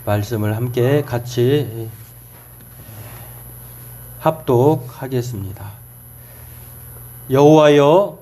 말씀을 함께 같이 합독하겠습니다. 여호와여,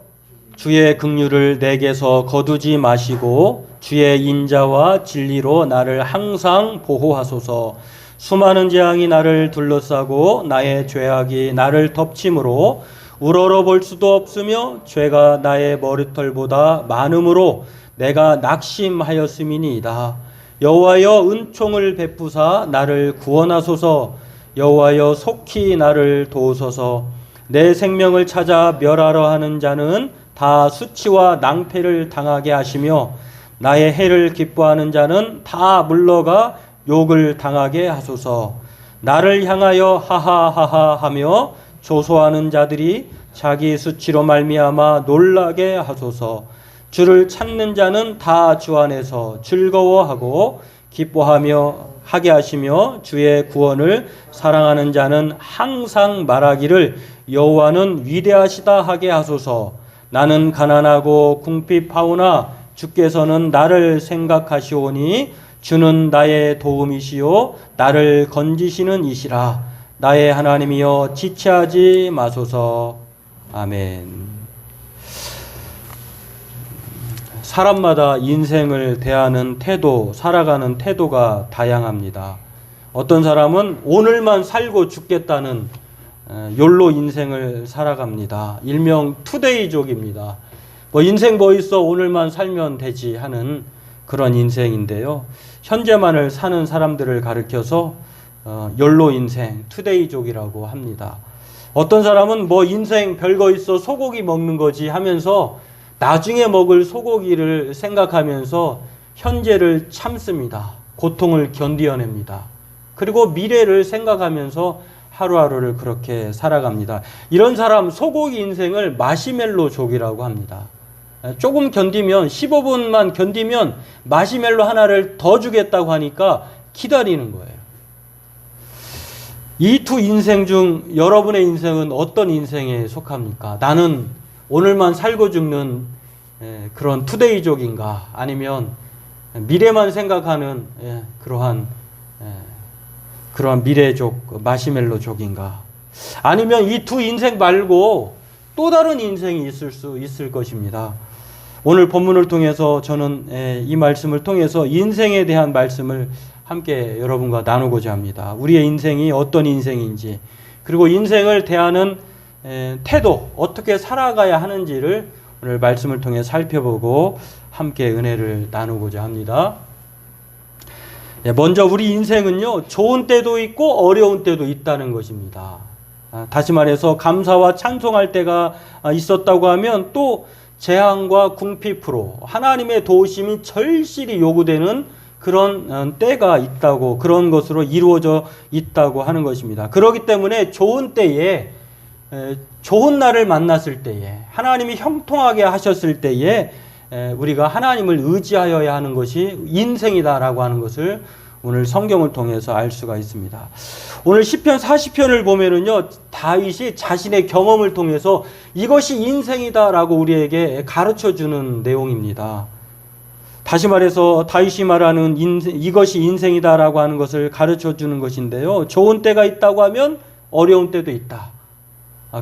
주의 긍휼을 내게서 거두지 마시고 주의 인자와 진리로 나를 항상 보호하소서. 수많은 재앙이 나를 둘러싸고 나의 죄악이 나를 덮침으로 우러러 볼 수도 없으며 죄가 나의 머리털보다 많음으로 내가 낙심하였음이니이다. 여호와여, 은총을 베푸사 나를 구원하소서. 여호와여, 속히 나를 도우소서. 내 생명을 찾아 멸하려 하는 자는 다 수치와 낭패를 당하게 하시며 나의 해를 기뻐하는 자는 다 물러가 욕을 당하게 하소서. 나를 향하여 하하하하 하며 조소하는 자들이 자기 수치로 말미암아 놀라게 하소서. 주를 찾는 자는 다 주 안에서 즐거워하고 기뻐하며 하게 하시며 주의 구원을 사랑하는 자는 항상 말하기를 여호와는 위대하시다 하게 하소서. 나는 가난하고 궁핍하오나 주께서는 나를 생각하시오니 주는 나의 도움이시요 나를 건지시는 이시라. 나의 하나님이여, 지체하지 마소서. 아멘. 사람마다 인생을 대하는 태도, 살아가는 태도가 다양합니다. 어떤 사람은 오늘만 살고 죽겠다는 욜로 인생을 살아갑니다. 일명 투데이족입니다. 인생 뭐 있어, 오늘만 살면 되지 하는 그런 인생인데요. 현재만을 사는 사람들을 가리켜서 욜로 인생, 투데이족이라고 합니다. 어떤 사람은 인생 별거 있어, 소고기 먹는 거지 하면서 나중에 먹을 소고기를 생각하면서 현재를 참습니다. 고통을 견디어냅니다. 그리고 미래를 생각하면서 하루하루를 그렇게 살아갑니다. 이런 사람 소고기 인생을 마시멜로족이라고 합니다. 조금 견디면, 15분만 견디면 마시멜로 하나를 더 주겠다고 하니까 기다리는 거예요. 이 두 인생 중 여러분의 인생은 어떤 인생에 속합니까? 나는 오늘만 살고 죽는 그런 투데이족인가? 아니면 미래만 생각하는 그러한 미래족, 마시멜로족인가? 아니면 이 두 인생 말고 또 다른 인생이 있을 것입니다. 오늘 본문을 통해서 저는 이 말씀을 통해서 인생에 대한 말씀을 함께 여러분과 나누고자 합니다. 우리의 인생이 어떤 인생인지, 그리고 인생을 대하는 태도, 어떻게 살아가야 하는지를 오늘 말씀을 통해 살펴보고 함께 은혜를 나누고자 합니다. 먼저 우리 인생은요, 좋은 때도 있고 어려운 때도 있다는 것입니다. 다시 말해서 감사와 찬송할 때가 있었다고 하면 또 재앙과 궁핍으로 하나님의 도우심이 절실히 요구되는 그런 때가 있다고, 그런 것으로 이루어져 있다고 하는 것입니다. 그렇기 때문에 좋은 때에, 좋은 날을 만났을 때에, 하나님이 형통하게 하셨을 때에 우리가 하나님을 의지하여야 하는 것이 인생이다라고 하는 것을 오늘 성경을 통해서 알 수가 있습니다. 오늘 시편 40편을 보면은요, 다윗이 자신의 경험을 통해서 이것이 인생이다라고 우리에게 가르쳐 주는 내용입니다. 다시 말해서 다윗이 말하는 이것이 인생이다라고 하는 것을 가르쳐 주는 것인데요. 좋은 때가 있다고 하면 어려운 때도 있다.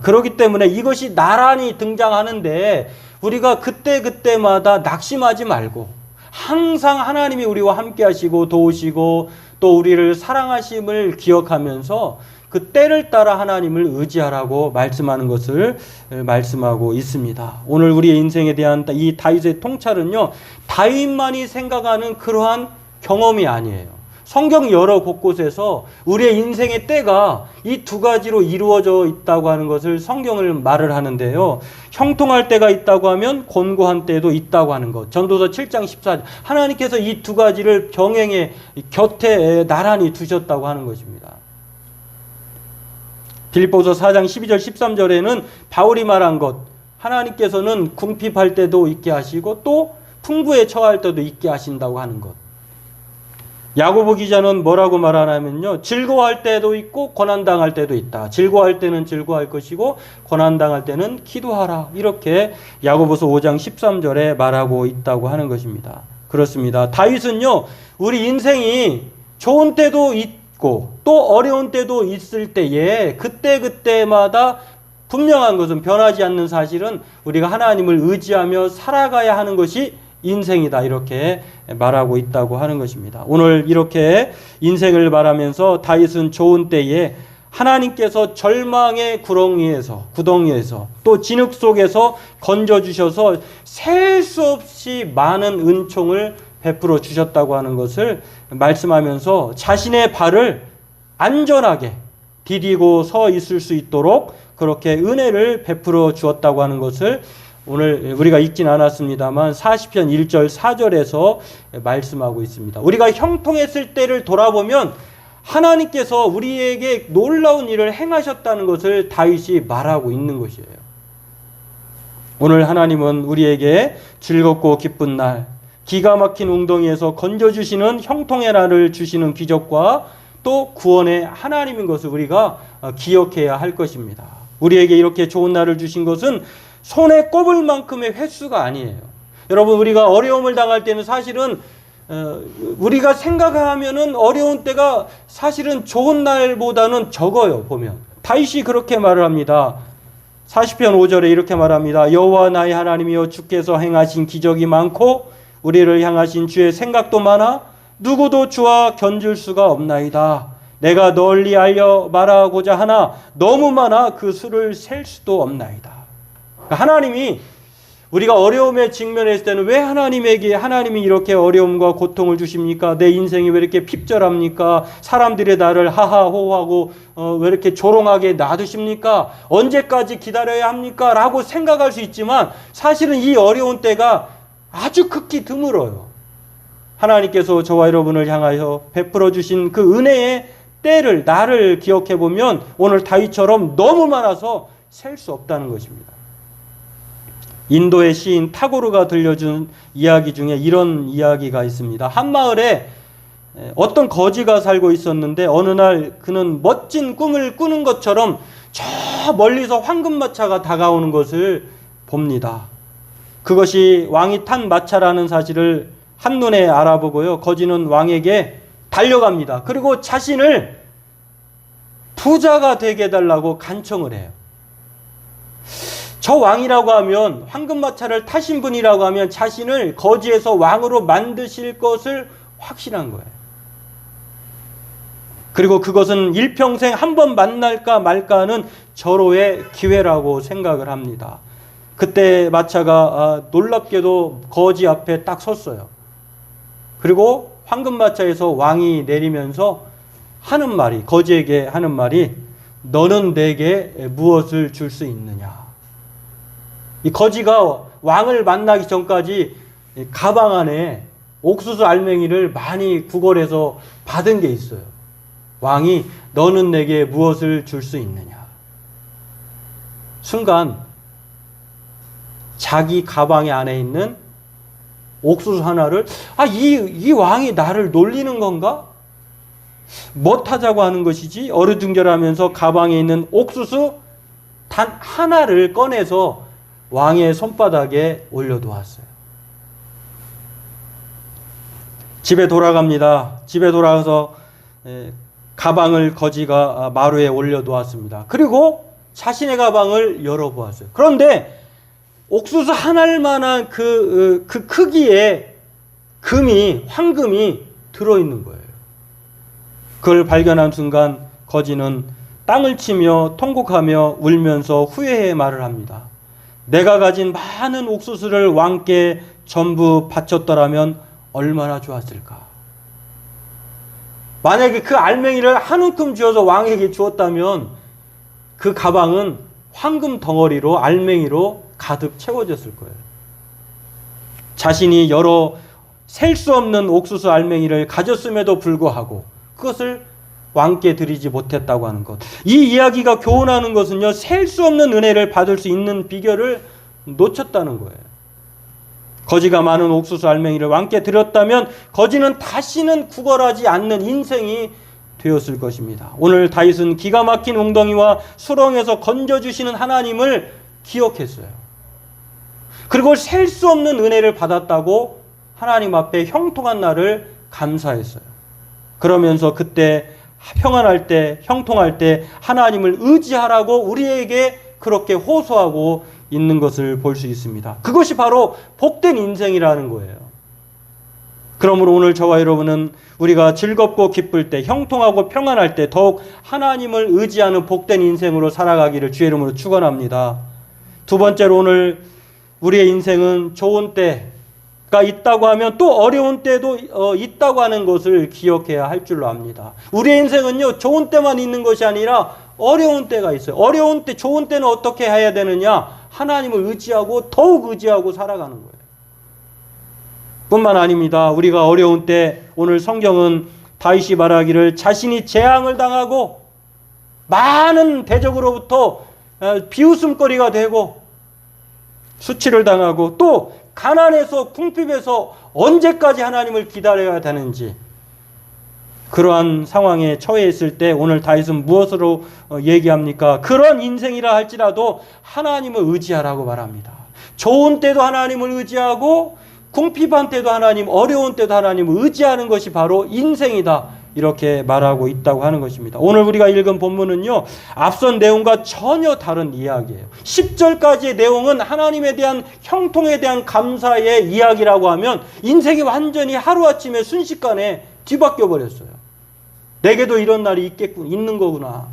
그렇기 때문에 이것이 나란히 등장하는데 우리가 그때마다 낙심하지 말고 항상 하나님이 우리와 함께 하시고 도우시고 또 우리를 사랑하심을 기억하면서 그 때를 따라 하나님을 의지하라고 말씀하는 것을 말씀하고 있습니다. 오늘 우리의 인생에 대한 이 다윗의 통찰은요, 다윗만이 생각하는 그러한 경험이 아니에요. 성경 여러 곳곳에서 우리의 인생의 때가 이 두 가지로 이루어져 있다고 하는 것을 성경을 말을 하는데요. 형통할 때가 있다고 하면 곤고한 때도 있다고 하는 것. 전도서 7장 14절. 하나님께서 이 두 가지를 병행의 곁에 나란히 두셨다고 하는 것입니다. 빌립보서 4장 12절 13절에는 바울이 말한 것, 하나님께서는 궁핍할 때도 있게 하시고 또 풍부에 처할 때도 있게 하신다고 하는 것. 야고보 기자는 뭐라고 말하냐면요, 즐거워할 때도 있고 고난당할 때도 있다. 즐거워할 때는 즐거워할 것이고 고난당할 때는 기도하라. 이렇게 야고보서 5장 13절에 말하고 있다고 하는 것입니다. 그렇습니다. 다윗은요, 우리 인생이 좋은 때도 있고 또 어려운 때도 있을 때에 그때그때마다 분명한 것은 변하지 않는 사실은 우리가 하나님을 의지하며 살아가야 하는 것이 인생이다, 이렇게 말하고 있다고 하는 것입니다. 오늘 이렇게 인생을 말하면서 다윗은 좋은 때에 하나님께서 절망의 구덩이에서 또 진흙 속에서 건져주셔서 셀 수 없이 많은 은총을 베풀어 주셨다고 하는 것을 말씀하면서 자신의 발을 안전하게 디디고 서 있을 수 있도록 그렇게 은혜를 베풀어 주었다고 하는 것을 오늘 우리가 읽진 않았습니다만 40편 1절 4절에서 말씀하고 있습니다. 우리가 형통했을 때를 돌아보면 하나님께서 우리에게 놀라운 일을 행하셨다는 것을 다윗이 말하고 있는 것이에요. 오늘 하나님은 우리에게 즐겁고 기쁜 날, 기가 막힌 웅덩이에서 건져주시는 형통의 날을 주시는 기적과 또 구원의 하나님인 것을 우리가 기억해야 할 것입니다. 우리에게 이렇게 좋은 날을 주신 것은 손에 꼽을 만큼의 횟수가 아니에요. 여러분, 우리가 어려움을 당할 때는 사실은 우리가 생각하면은 어려운 때가 사실은 좋은 날보다는 적어요. 보면 다윗이 그렇게 말을 합니다. 40편 5절에 이렇게 말합니다. 여호와 나의 하나님이여, 주께서 행하신 기적이 많고 우리를 향하신 주의 생각도 많아 누구도 주와 견줄 수가 없나이다. 내가 널리 알려 말하고자 하나 너무 많아 그 수를 셀 수도 없나이다. 하나님이 우리가 어려움에 직면했을 때는 왜 하나님이 이렇게 어려움과 고통을 주십니까? 내 인생이 왜 이렇게 핍절합니까? 사람들이 나를 하하호하고 왜 이렇게 조롱하게 놔두십니까? 언제까지 기다려야 합니까? 라고 생각할 수 있지만 사실은 이 어려운 때가 아주 극히 드물어요. 하나님께서 저와 여러분을 향하여 베풀어 주신 그 은혜의 때를, 나를 기억해 보면 오늘 다윗처럼 너무 많아서 셀 수 없다는 것입니다. 인도의 시인 타고르가 들려준 이야기 중에 이런 이야기가 있습니다. 한 마을에 어떤 거지가 살고 있었는데 어느 날 그는 멋진 꿈을 꾸는 것처럼 저 멀리서 황금마차가 다가오는 것을 봅니다. 그것이 왕이 탄 마차라는 사실을 한눈에 알아보고요, 거지는 왕에게 달려갑니다. 그리고 자신을 부자가 되게 해달라고 간청을 해요. 저 왕이라고 하면, 황금마차를 타신 분이라고 하면 자신을 거지에서 왕으로 만드실 것을 확신한 거예요. 그리고 그것은 일평생 한 번 만날까 말까 하는 절호의 기회라고 생각을 합니다. 그때 마차가 놀랍게도 거지 앞에 딱 섰어요. 그리고 황금마차에서 왕이 내리면서 거지에게 하는 말이, 너는 내게 무엇을 줄 수 있느냐. 이 거지가 왕을 만나기 전까지 가방 안에 옥수수 알맹이를 많이 구걸해서 받은 게 있어요. 왕이 너는 내게 무엇을 줄 수 있느냐. 순간 자기 가방 안에 있는 옥수수 하나를, 이 왕이 나를 놀리는 건가? 뭣하자고 하는 것이지? 어리둥절하면서 가방에 있는 옥수수 단 하나를 꺼내서 왕의 손바닥에 올려두었어요. 집에 돌아갑니다. 집에 돌아가서 가방을 거지가 마루에 올려두었습니다. 그리고 자신의 가방을 열어보았어요. 그런데 옥수수 한 알만한 그 크기의 황금이 들어있는 거예요. 그걸 발견한 순간 거지는 땅을 치며 통곡하며 울면서 후회의 말을 합니다. 내가 가진 많은 옥수수를 왕께 전부 바쳤더라면 얼마나 좋았을까. 만약에 그 알맹이를 한 움큼 쥐어서 왕에게 주었다면 그 가방은 황금 덩어리로, 알맹이로 가득 채워졌을 거예요. 자신이 여러 셀 수 없는 옥수수 알맹이를 가졌음에도 불구하고 그것을 왕께 드리지 못했다고 하는 것. 이 이야기가 교훈하는 것은요, 셀 수 없는 은혜를 받을 수 있는 비결을 놓쳤다는 거예요. 거지가 많은 옥수수 알맹이를 왕께 드렸다면 거지는 다시는 구걸하지 않는 인생이 되었을 것입니다. 오늘 다윗은 기가 막힌 웅덩이와 수렁에서 건져주시는 하나님을 기억했어요. 그리고 셀 수 없는 은혜를 받았다고 하나님 앞에 형통한 날을 감사했어요. 그러면서 그때 평안할 때, 형통할 때 하나님을 의지하라고 우리에게 그렇게 호소하고 있는 것을 볼 수 있습니다. 그것이 바로 복된 인생이라는 거예요. 그러므로 오늘 저와 여러분은 우리가 즐겁고 기쁠 때, 형통하고 평안할 때 더욱 하나님을 의지하는 복된 인생으로 살아가기를 주의 이름으로 축원합니다. 두 번째로 오늘 우리의 인생은 좋은 때가 있다고 하면 또 어려운 때도 있다고 하는 것을 기억해야 할 줄로 압니다. 우리의 인생은요, 좋은 때만 있는 것이 아니라 어려운 때가 있어요. 어려운 때, 좋은 때는 어떻게 해야 되느냐? 하나님을 의지하고 더욱 의지하고 살아가는 거예요. 뿐만 아닙니다. 우리가 어려운 때 오늘 성경은 다윗이 말하기를 자신이 재앙을 당하고 많은 대적으로부터 비웃음거리가 되고 수치를 당하고 또 가난해서 궁핍해서 언제까지 하나님을 기다려야 되는지 그러한 상황에 처해 있을 때 오늘 다윗은 무엇으로 얘기합니까? 그런 인생이라 할지라도 하나님을 의지하라고 말합니다. 좋은 때도 하나님을 의지하고 궁핍한 때도 하나님, 어려운 때도 하나님을 의지하는 것이 바로 인생이다. 이렇게 말하고 있다고 하는 것입니다. 오늘 우리가 읽은 본문은요, 앞선 내용과 전혀 다른 이야기예요. 10절까지의 내용은 하나님에 대한 형통에 대한 감사의 이야기라고 하면 인생이 완전히 하루아침에 순식간에 뒤바뀌어 버렸어요. 내게도 이런 날이 있는 거구나.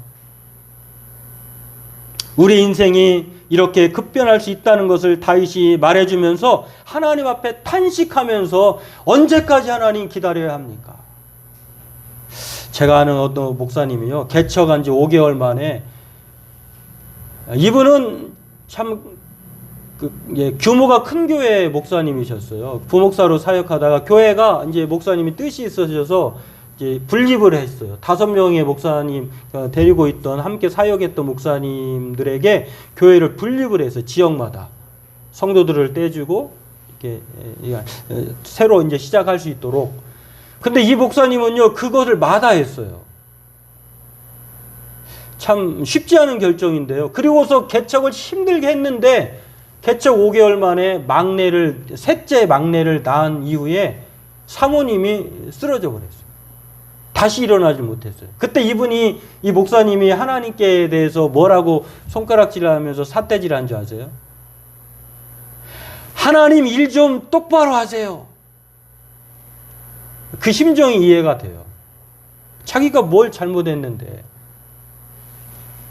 우리 인생이 이렇게 급변할 수 있다는 것을 다윗이 말해주면서 하나님 앞에 탄식하면서 언제까지 하나님 기다려야 합니까? 제가 아는 어떤 목사님이요, 개척한 지 5개월 만에 이분은 참 규모가 큰 교회 목사님이셨어요. 부목사로 사역하다가 교회가 이제 목사님이 뜻이 있으셔서 이제 분립을 했어요. 5명의 목사님 데리고 있던 함께 사역했던 목사님들에게 교회를 분립을 해서 지역마다 성도들을 떼주고 이렇게 새로 이제 시작할 수 있도록. 근데 이 목사님은요, 그것을 마다했어요. 참 쉽지 않은 결정인데요. 그리고서 개척을 힘들게 했는데 개척 5개월 만에 셋째 막내를 낳은 이후에 사모님이 쓰러져 버렸어요. 다시 일어나지 못했어요. 그때 이 목사님이 하나님께 대해서 뭐라고 손가락질을 하면서 삿대질한 줄 아세요? 하나님 일 좀 똑바로 하세요. 그 심정이 이해가 돼요. 자기가 뭘 잘못했는데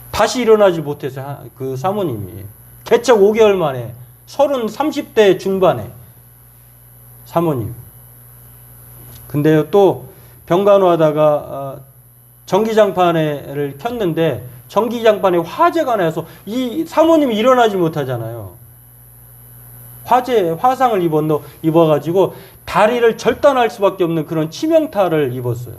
다시 일어나지 못해서 그 사모님이 개척 5개월 만에 30대 중반에 사모님. 근데요, 또 병간호하다가 전기장판을 켰는데 전기장판에 화재가 나서 이 사모님이 일어나지 못하잖아요. 화상을 입어가지고 다리를 절단할 수밖에 없는 그런 치명타를 입었어요.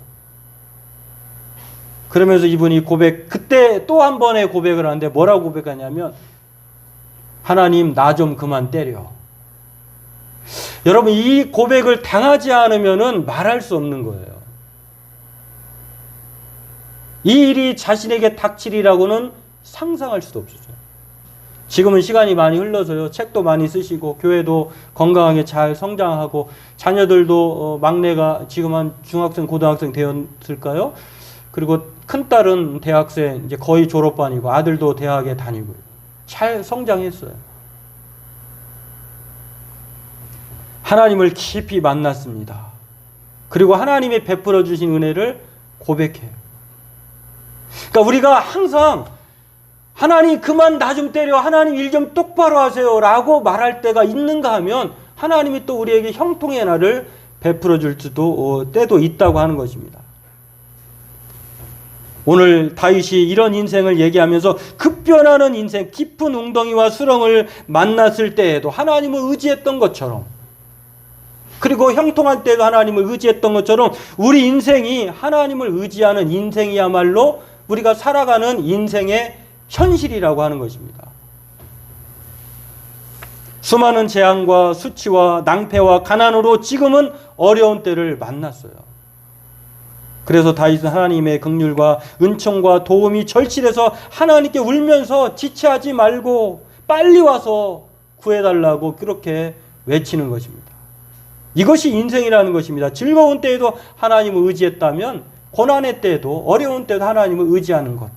그러면서 이분이 그때 또 한 번의 고백을 하는데 뭐라고 고백하냐면, 하나님 나 좀 그만 때려. 여러분, 이 고백을 당하지 않으면은 말할 수 없는 거예요. 이 일이 자신에게 닥치리라고는 상상할 수도 없었어요. 지금은 시간이 많이 흘러서요, 책도 많이 쓰시고 교회도 건강하게 잘 성장하고 자녀들도 막내가 지금 한 중학생 고등학생 되었을까요? 그리고 큰딸은 대학생 이제 거의 졸업반이고 아들도 대학에 다니고 잘 성장했어요. 하나님을 깊이 만났습니다. 그리고 하나님이 베풀어 주신 은혜를 고백해요. 그러니까 우리가 항상 하나님 그만 나 좀 때려, 하나님 일 좀 똑바로 하세요 라고 말할 때가 있는가 하면 하나님이 또 우리에게 형통의 날을 베풀어 줄 때도 있다고 하는 것입니다. 오늘 다윗이 이런 인생을 얘기하면서 급변하는 인생, 깊은 웅덩이와 수렁을 만났을 때에도 하나님을 의지했던 것처럼, 그리고 형통할 때도 하나님을 의지했던 것처럼 우리 인생이 하나님을 의지하는 인생이야말로 우리가 살아가는 인생의 현실이라고 하는 것입니다. 수많은 재앙과 수치와 낭패와 가난으로 지금은 어려운 때를 만났어요. 그래서 다윗은 하나님의 긍휼과 은총과 도움이 절실해서 하나님께 울면서 지체하지 말고 빨리 와서 구해달라고 그렇게 외치는 것입니다. 이것이 인생이라는 것입니다. 즐거운 때에도 하나님을 의지했다면 고난의 때에도 어려운 때도 하나님을 의지하는 것.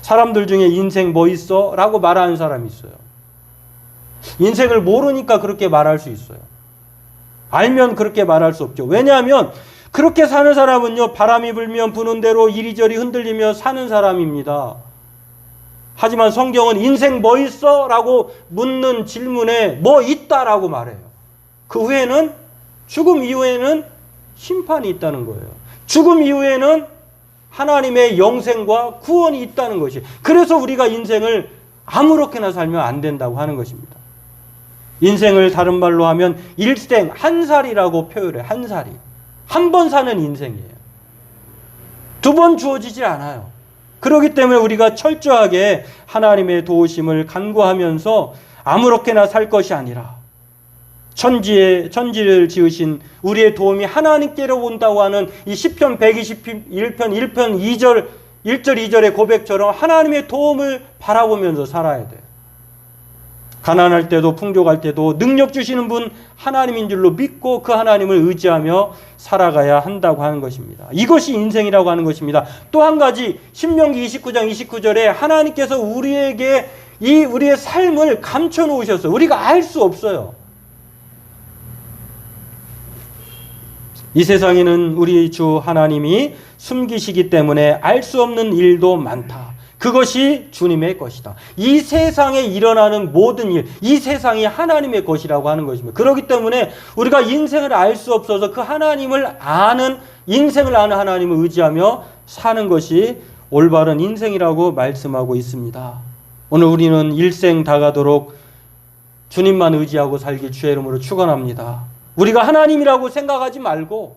사람들 중에 인생 뭐 있어? 라고 말하는 사람이 있어요. 인생을 모르니까 그렇게 말할 수 있어요. 알면 그렇게 말할 수 없죠. 왜냐하면 그렇게 사는 사람은요, 바람이 불면 부는 대로 이리저리 흔들리며 사는 사람입니다. 하지만 성경은 인생 뭐 있어? 라고 묻는 질문에 뭐 있다라고 말해요. 그 후에는, 죽음 이후에는 심판이 있다는 거예요. 죽음 이후에는 하나님의 영생과 구원이 있다는 것이. 그래서 우리가 인생을 아무렇게나 살면 안 된다고 하는 것입니다. 인생을 다른 말로 하면 일생 한 살이라고 표현해요. 한 살이. 한 번 사는 인생이에요. 두 번 주어지질 않아요. 그렇기 때문에 우리가 철저하게 하나님의 도우심을 간구하면서 아무렇게나 살 것이 아니라 천지를 지으신 우리의 도움이 하나님께로 온다고 하는 이 시편 121편 1편 2절 1절 2절의 고백처럼 하나님의 도움을 바라보면서 살아야 돼요. 가난할 때도 풍족할 때도 능력 주시는 분 하나님인 줄로 믿고 그 하나님을 의지하며 살아가야 한다고 하는 것입니다. 이것이 인생이라고 하는 것입니다. 또 한 가지 신명기 29장 29절에 하나님께서 우리에게 우리의 삶을 감춰 놓으셨어요. 우리가 알 수 없어요. 이 세상에는 우리 주 하나님이 숨기시기 때문에 알 수 없는 일도 많다. 그것이 주님의 것이다. 이 세상에 일어나는 모든 일, 이 세상이 하나님의 것이라고 하는 것입니다. 그렇기 때문에 우리가 인생을 알 수 없어서 그 하나님을 아는, 인생을 아는 하나님을 의지하며 사는 것이 올바른 인생이라고 말씀하고 있습니다. 오늘 우리는 일생 다가도록 주님만 의지하고 살길 주의 이름으로 축원합니다. 우리가 하나님이라고 생각하지 말고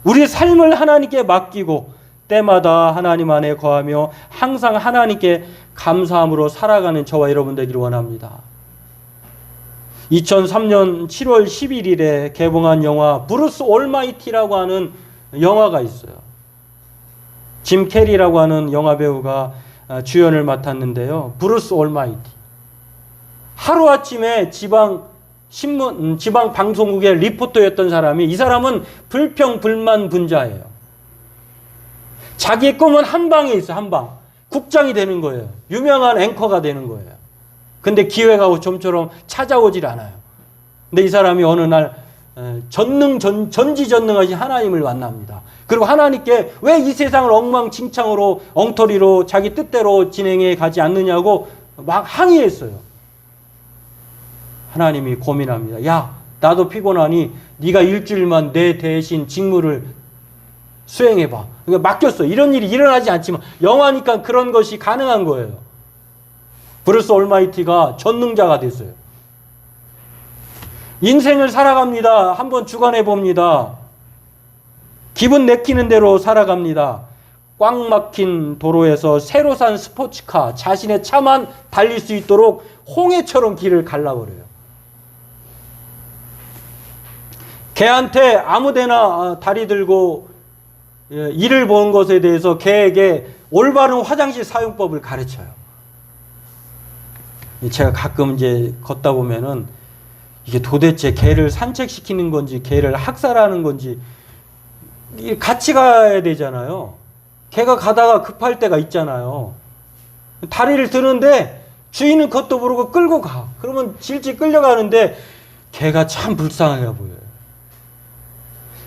우리의 삶을 하나님께 맡기고 때마다 하나님 안에 거하며 항상 하나님께 감사함으로 살아가는 저와 여러분 되기를 원합니다. 2003년 7월 11일에 개봉한 영화 브루스 올마이티라고 하는 영화가 있어요. 짐 캐리라고 하는 영화배우가 주연을 맡았는데요. 브루스 올마이티. 하루아침에 지방 방송국의 리포터였던 사람이, 이 사람은 불평 불만 분자예요. 자기의 꿈은 한 방에 있어, 한 방. 국장이 되는 거예요. 유명한 앵커가 되는 거예요. 근데 기회가 좀처럼 찾아오질 않아요. 근데 이 사람이 어느 날 전지전능하신 하나님을 만납니다. 그리고 하나님께 왜 이 세상을 엉망진창으로 엉터리로 자기 뜻대로 진행해 가지 않느냐고 막 항의했어요. 하나님이 고민합니다. 야, 나도 피곤하니 네가 일주일만 내 대신 직무를 수행해봐. 그러니까 맡겼어. 이런 일이 일어나지 않지만 영화니까 그런 것이 가능한 거예요. 브루스 올마이티가 전능자가 됐어요. 인생을 살아갑니다. 한번 주관해 봅니다. 기분 내키는 대로 살아갑니다. 꽉 막힌 도로에서 새로 산 스포츠카, 자신의 차만 달릴 수 있도록 홍해처럼 길을 갈라버려요. 개한테 아무데나 다리 들고 일을 보는 것에 대해서 개에게 올바른 화장실 사용법을 가르쳐요. 제가 가끔 이제 걷다 보면은 이게 도대체 개를 산책시키는 건지 개를 학살하는 건지 같이 가야 되잖아요. 개가 가다가 급할 때가 있잖아요. 다리를 드는데 주인은 그것도 모르고 끌고 가. 그러면 질질 끌려가는데 개가 참 불쌍해 보여요.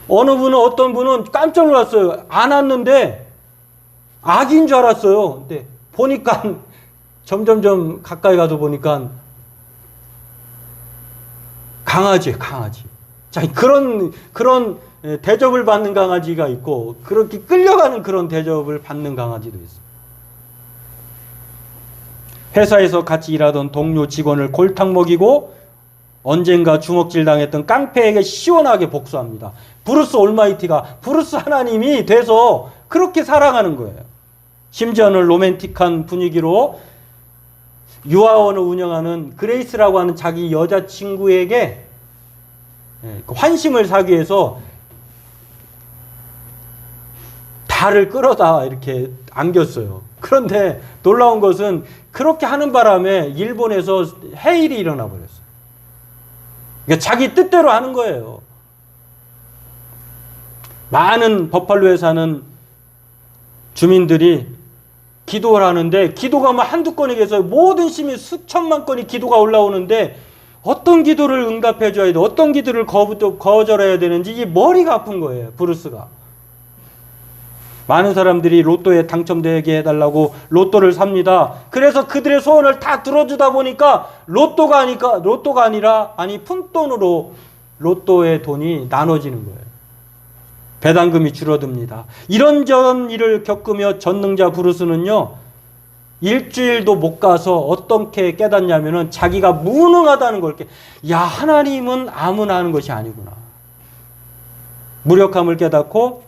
어떤 분은 깜짝 놀랐어요. 안 왔는데 아기인 줄 알았어요. 근데 보니까 점점점 가까이 가서 보니까 강아지예요, 강아지. 자, 그런 대접을 받는 강아지가 있고 그렇게 끌려가는 그런 대접을 받는 강아지도 있어요. 회사에서 같이 일하던 동료 직원을 골탕 먹이고 언젠가 주먹질 당했던 깡패에게 시원하게 복수합니다. 브루스 올마이티가 브루스 하나님이 돼서 그렇게 살아가는 거예요. 심지어는 로맨틱한 분위기로 유아원을 운영하는 그레이스라고 하는 자기 여자친구에게 환심을 사기 위해서 달을 끌어다 이렇게 안겼어요. 그런데 놀라운 것은 그렇게 하는 바람에 일본에서 해일이 일어나 버렸어요. 그러니까 자기 뜻대로 하는 거예요. 많은 버팔로에 사는 주민들이 기도를 하는데 기도가 뭐 한두 건이 계속 모든 시민 수천만 건이 기도가 올라오는데 어떤 기도를 응답해 줘야 돼, 어떤 기도를 거절해야 되는지 이 머리가 아픈 거예요. 브루스가. 많은 사람들이 로또에 당첨되게 해달라고 로또를 삽니다. 그래서 그들의 소원을 다 들어주다 보니까 로또가 아니라 푼돈으로 로또의 돈이 나눠지는 거예요. 배당금이 줄어듭니다. 이런저런 일을 겪으며 전능자 브루스는요, 일주일도 못 가서 어떻게 깨닫냐면은 자기가 무능하다는 걸 야, 하나님은 아무나 하는 것이 아니구나. 무력함을 깨닫고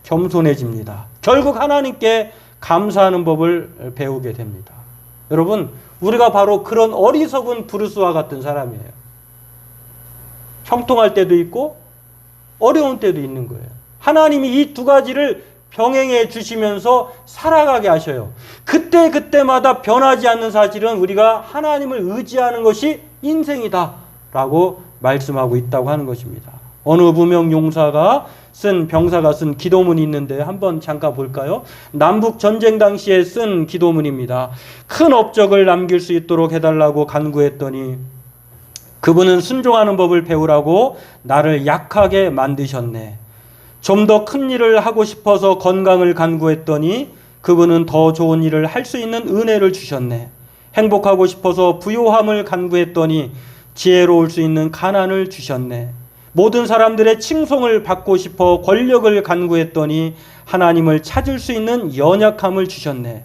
겸손해집니다. 결국 하나님께 감사하는 법을 배우게 됩니다. 여러분, 우리가 바로 그런 어리석은 브루스와 같은 사람이에요. 형통할 때도 있고 어려운 때도 있는 거예요. 하나님이 이 두 가지를 병행해 주시면서 살아가게 하셔요. 그때마다 변하지 않는 사실은 우리가 하나님을 의지하는 것이 인생이다 라고 말씀하고 있다고 하는 것입니다. 어느 무명 용사가 병사가 쓴 기도문이 있는데 한번 잠깐 볼까요? 남북 전쟁 당시에 쓴 기도문입니다. 큰 업적을 남길 수 있도록 해달라고 간구했더니 그분은 순종하는 법을 배우라고 나를 약하게 만드셨네. 좀 더 큰 일을 하고 싶어서 건강을 간구했더니 그분은 더 좋은 일을 할 수 있는 은혜를 주셨네. 행복하고 싶어서 부요함을 간구했더니 지혜로울 수 있는 가난을 주셨네. 모든 사람들의 칭송을 받고 싶어 권력을 간구했더니 하나님을 찾을 수 있는 연약함을 주셨네.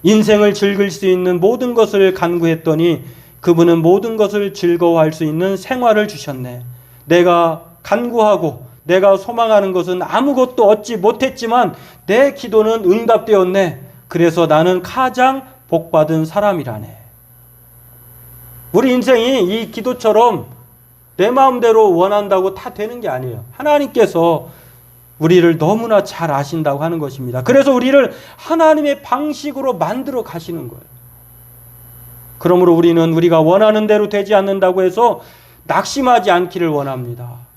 인생을 즐길 수 있는 모든 것을 간구했더니 그분은 모든 것을 즐거워할 수 있는 생활을 주셨네. 내가 간구하고 내가 소망하는 것은 아무것도 얻지 못했지만 내 기도는 응답되었네. 그래서 나는 가장 복받은 사람이라네. 우리 인생이 이 기도처럼 내 마음대로 원한다고 다 되는 게 아니에요. 하나님께서 우리를 너무나 잘 아신다고 하는 것입니다. 그래서 우리를 하나님의 방식으로 만들어 가시는 거예요. 그러므로 우리는 우리가 원하는 대로 되지 않는다고 해서 낙심하지 않기를 원합니다.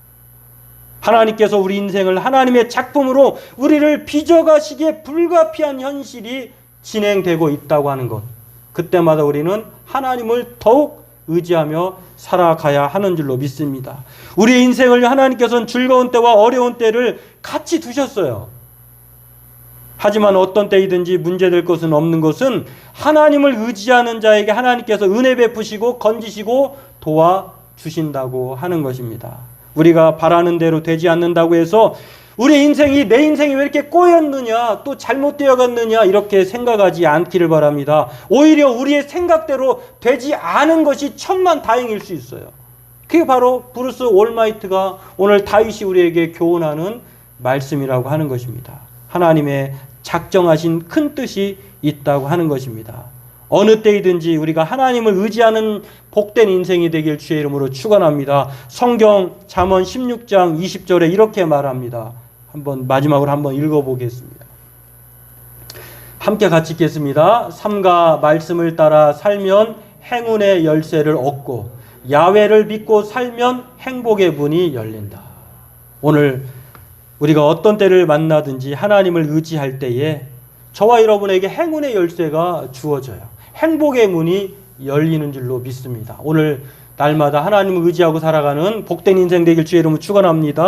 하나님께서 우리 인생을 하나님의 작품으로 우리를 빚어가시기에 불가피한 현실이 진행되고 있다고 하는 것. 그때마다 우리는 하나님을 더욱 의지하며 살아가야 하는 줄로 믿습니다. 우리의 인생을 하나님께서는 즐거운 때와 어려운 때를 같이 두셨어요. 하지만 어떤 때이든지 문제될 것은 없는 것은 하나님을 의지하는 자에게 하나님께서 은혜 베푸시고 건지시고 도와주신다고 하는 것입니다. 우리가 바라는 대로 되지 않는다고 해서 우리 인생이 내 인생이 왜 이렇게 꼬였느냐, 또 잘못되어 갔느냐 이렇게 생각하지 않기를 바랍니다. 오히려 우리의 생각대로 되지 않은 것이 천만다행일 수 있어요. 그게 바로 브루스 올마이트가 오늘 다윗이 우리에게 교훈하는 말씀이라고 하는 것입니다. 하나님의 작정하신 큰 뜻이 있다고 하는 것입니다. 어느 때이든지 우리가 하나님을 의지하는 복된 인생이 되길 주의 이름으로 축원합니다. 성경 잠언 16장 20절에 이렇게 말합니다. 마지막으로 한번 읽어보겠습니다. 함께 같이 읽겠습니다. 삼가 말씀을 따라 살면 행운의 열쇠를 얻고 야훼를 믿고 살면 행복의 문이 열린다. 오늘 우리가 어떤 때를 만나든지 하나님을 의지할 때에 저와 여러분에게 행운의 열쇠가 주어져요. 행복의 문이 열리는 줄로 믿습니다. 오늘 날마다 하나님을 의지하고 살아가는 복된 인생 되길 주의 이름으로 축원합니다.